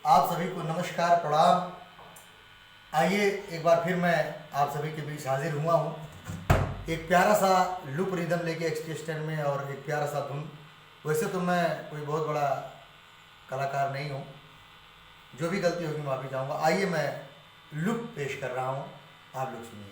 आप सभी को नमस्कार प्रणाम। आइए एक बार फिर मैं आप सभी के बीच हाजिर हुआ हूँ एक प्यारा सा लूप रिदम लेके एक्सटेंशन स्टैंड में और एक प्यारा सा धुन। वैसे तो मैं कोई बहुत बड़ा कलाकार नहीं हूँ, जो भी गलती होगी माफ़ी चाहूँगा। आइए मैं लूप पेश कर रहा हूँ, आप लोग सुनिए।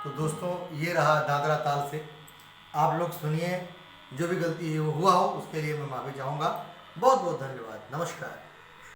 तो दोस्तों, ये रहा दादरा ताल से। आप लोग सुनिए, जो भी गलती हुआ हो उसके लिए मैं माफ़ी चाहूँगा। बहुत बहुत धन्यवाद, नमस्कार।